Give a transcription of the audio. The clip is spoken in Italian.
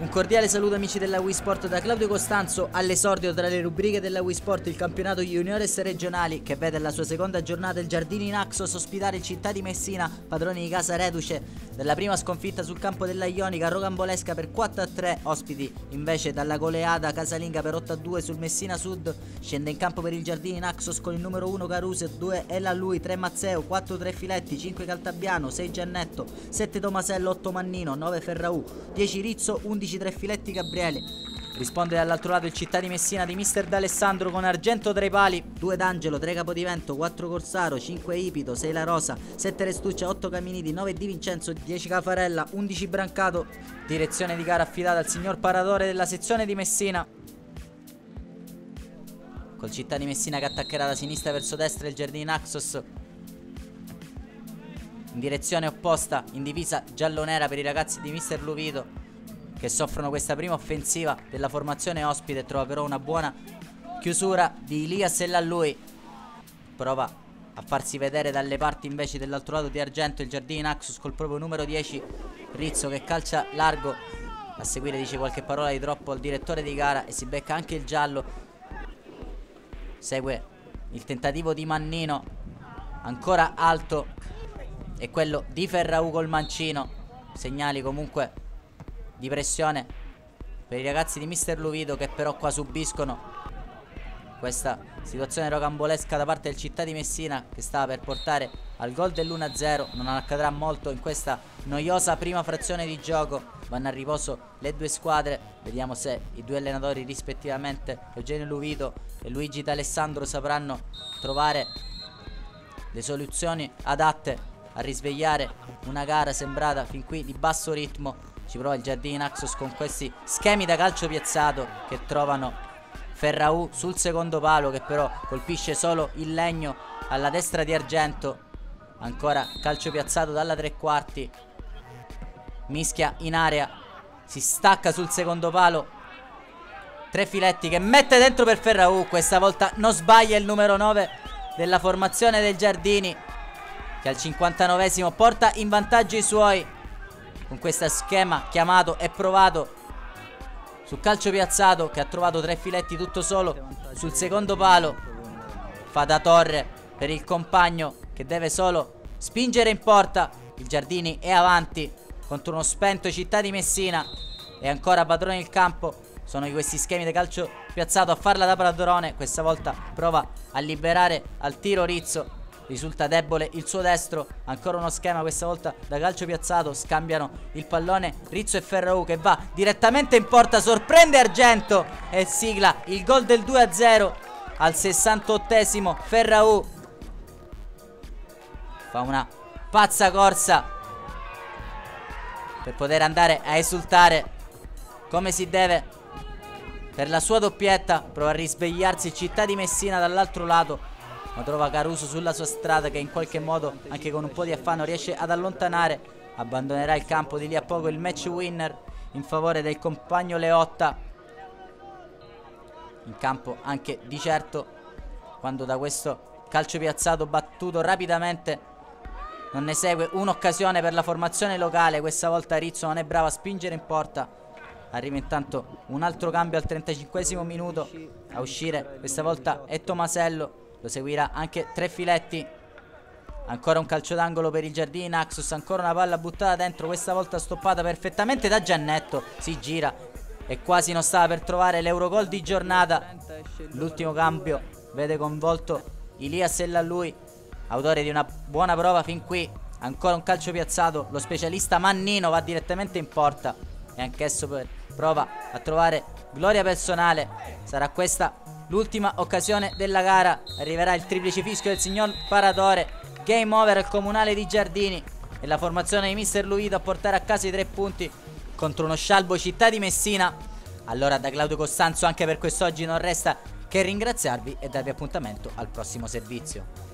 Un cordiale saluto amici della Wii Sport da Claudio Costanzo all'esordio tra le rubriche della Wii Sport il campionato juniores regionali che vede alla sua seconda giornata il Giardini Naxos ospitare il Città di Messina, padroni di casa reduce della prima sconfitta sul campo della Ionica rocambolesca per 4-3, ospiti invece dalla goleada casalinga per 8-2 sul Messina Sud. Scende in campo per il Giardini Naxos con il numero 1 Caruso, 2 Ella Lui, 3 Mazzeo, 4 Filetti, 5 Caltabiano, 6 Giannetto, 7 Tomasello, 8 Mannino, 9 Ferraù, 10 Rizzo, 11 Filetti Gabriele. Risponde dall'altro lato il Città di Messina di mister D'Alessandro con Argento tra i pali, 2 D'Angelo, 3 Capodivento, 4 Corsaro, 5 Ipito, 6 La Rosa, 7 Restuccia, 8 Caminiti, 9 Di Vincenzo, 10 Cafarella, 11 Brancato. Direzione di gara affidata al signor Paratore della sezione di Messina, col Città di Messina che attaccherà da sinistra verso destra il Giardini Naxos in direzione opposta, in divisa giallonera per i ragazzi di mister Luvito che soffrono questa prima offensiva della formazione ospite. E trova però una buona chiusura di Elias e lui prova a farsi vedere dalle parti invece dell'altro lato di Argento il Giardini Naxos col proprio numero 10 Rizzo che calcia largo. A seguire dice qualche parola di troppo al direttore di gara e si becca anche il giallo. Segue il tentativo di Mannino, ancora alto, e quello di Ferraù col mancino. Segnali comunque di pressione per i ragazzi di mister Luvito che però qua subiscono questa situazione rocambolesca da parte del Città di Messina che stava per portare al gol dell'1-0. Non accadrà molto in questa noiosa prima frazione di gioco. Vanno a riposo le due squadre. Vediamo se i due allenatori rispettivamente Eugenio Luvito e Luigi D'Alessandro sapranno trovare le soluzioni adatte a risvegliare una gara sembrata fin qui di basso ritmo. Ci prova il Giardini Naxos con questi schemi da calcio piazzato che trovano Ferraù sul secondo palo che però colpisce solo il legno alla destra di Argento. Ancora calcio piazzato dalla tre quarti, mischia in area, si stacca sul secondo palo, Filetti che mette dentro per Ferraù. Questa volta non sbaglia il numero 9 della formazione del Giardini che al 59esimo porta in vantaggio i suoi con questo schema chiamato e provato sul calcio piazzato che ha trovato Filetti tutto solo sul secondo palo. Fa da torre per il compagno che deve solo spingere in porta. Il Giardini è avanti contro uno spento Città di Messina e ancora padrone il campo sono questi schemi di calcio piazzato a farla da padrone. Questa volta prova a liberare al tiro Rizzo, risulta debole il suo destro. Ancora uno schema questa volta da calcio piazzato, scambiano il pallone Rizzo e Ferraù che va direttamente in porta, sorprende Argento e sigla il gol del 2-0 al 68esimo. Ferraù fa una pazza corsa per poter andare a esultare come si deve per la sua doppietta. Prova a risvegliarsi il Città di Messina dall'altro lato, ma trova Caruso sulla sua strada che in qualche modo anche con un po' di affanno riesce ad allontanare. Abbandonerà il campo di lì a poco il match winner in favore del compagno Leotta. In campo anche di certo quando da questo calcio piazzato battuto rapidamente non ne segue un'occasione per la formazione locale. Questa volta Rizzo non è bravo a spingere in porta. Arriva intanto un altro cambio al 35esimo minuto. A uscire questa volta è Tomasello, lo seguirà anche Filetti. Ancora un calcio d'angolo per il Giardini Naxos, ancora una palla buttata dentro, questa volta stoppata perfettamente da Giannetto. Si gira e quasi non stava per trovare l'Eurogol di giornata. L'ultimo cambio vede coinvolto Elias e lui, autore di una buona prova fin qui. Ancora un calcio piazzato, lo specialista Mannino va direttamente in porta e anch'esso prova a trovare gloria personale. Sarà questa l'ultima occasione della gara. Arriverà il triplice fischio del signor Paratore. Game over al comunale di Giardini e la formazione di mister Luvito a portare a casa i 3 punti contro uno scialbo Città di Messina. Allora da Claudio Costanzo anche per quest'oggi non resta che ringraziarvi e darvi appuntamento al prossimo servizio.